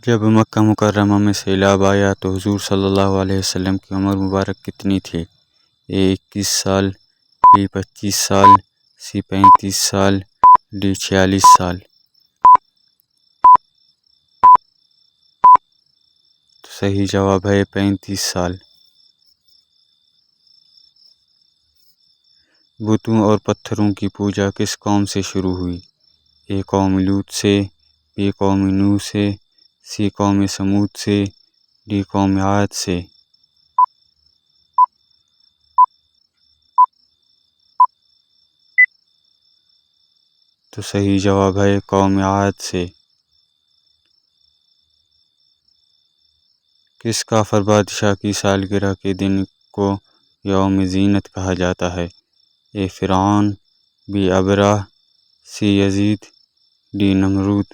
جب مکہ مکرمہ میں سیلاب آیا تو حضور صلی اللہ علیہ وسلم کی عمر مبارک کتنی تھی؟ اے 21 سال، بی 25 سال، سی 35 سال، ڈی 46 سال۔ تو صحیح جواب ہے 35 سال۔ بتوں اور پتھروں کی پوجا کس قوم سے شروع ہوئی؟ اے قوم لوط سے، بی قوم نوح سے، سی قوم سمود سے، ڈی قوم عاد سے۔ تو صحیح جواب ہے قوم عاد سے۔ کس کافر بادشاہ کی سالگرہ کے دن کو یوم زینت کہا جاتا ہے؟ اے فرعون، بی ابرہ، سی یزید، ڈی نمرود۔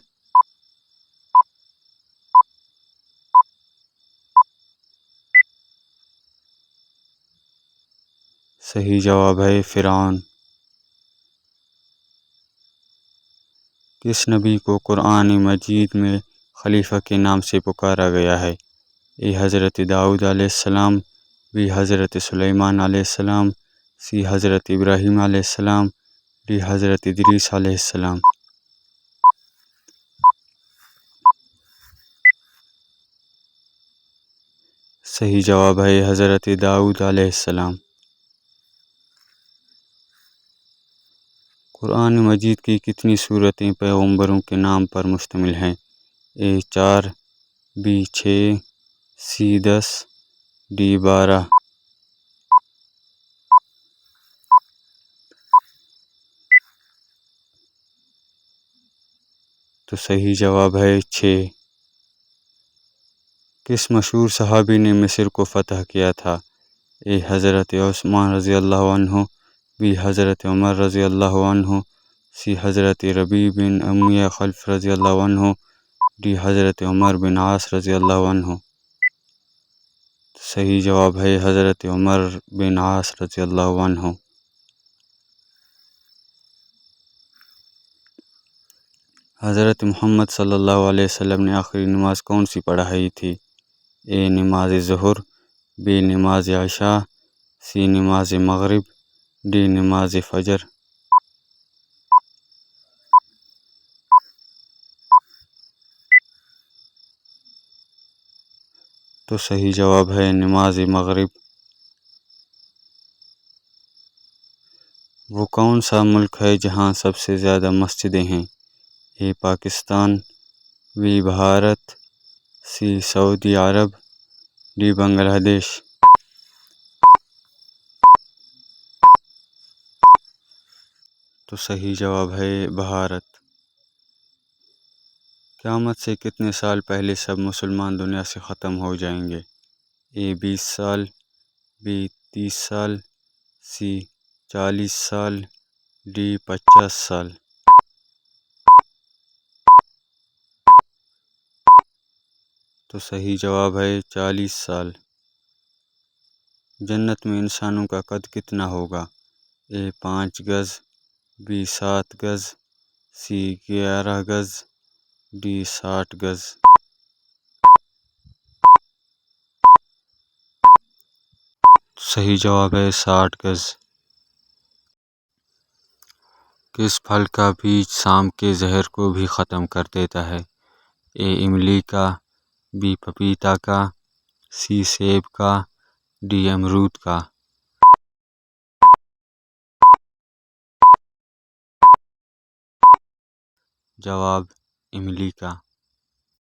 صحیح جواب ہے فرعون۔ کس نبی کو قرآن مجید میں خلیفہ کے نام سے پکارا گیا ہے؟ اے حضرت داؤد علیہ السلام، بی حضرت سلیمان علیہ السلام، سی حضرت ابراہیم علیہ السلام، ڈی حضرت ادریس علیہ السلام۔ صحیح جواب ہے حضرت داؤد علیہ السلام۔ قرآن مجید کی کتنی سورتیں پیغمبروں کے نام پر مشتمل ہیں؟ اے 4، بی 6، سی 10، ڈی 12۔ تو صحیح جواب ہے 6۔ کس مشہور صحابی نے مصر کو فتح کیا تھا؟ اے حضرت عثمان رضی اللہ عنہ، بی حضرت عمر رضی اللہ عنہ، سی حضرت ربیع بن امیہ خلف رضی اللہ عنہ، ڈی حضرت عمر بن عاص رضی اللہ عنہ۔ صحیح جواب ہے حضرت عمر بن عاص رضی اللہ عنہ۔ حضرت محمد صلی اللہ علیہ وسلم نے آخری نماز کون سی پڑھائی تھی؟ اے نماز ظہر، بی نماز عشاء، سی نماز مغرب، ڈی نماز فجر۔ تو صحیح جواب ہے نماز مغرب۔ وہ کون سا ملک ہے جہاں سب سے زیادہ مسجدیں ہیں؟ A Pakistan, B Bharat, C Saudi Arab, D Bangladesh. تو صحیح جواب ہے بھارت۔ قیامت سے کتنے سال پہلے سب مسلمان دنیا سے ختم ہو جائیں گے؟ اے 20 سال، بی 30 سال، سی 40 سال، ڈی 50 سال۔ تو صحیح جواب ہے 40 سال۔ جنت میں انسانوں کا قد کتنا ہوگا؟ اے 5 گز، بی 7 گز، سی 11 گز، ڈی 60 گز۔ صحیح جواب ہے 60 گز۔ کس پھل کا بیج سام کے زہر کو بھی ختم کر دیتا ہے؟ اے املی کا، بی پپیتا کا، سی سیب کا، ڈی امرود کا۔ جواب املی کا۔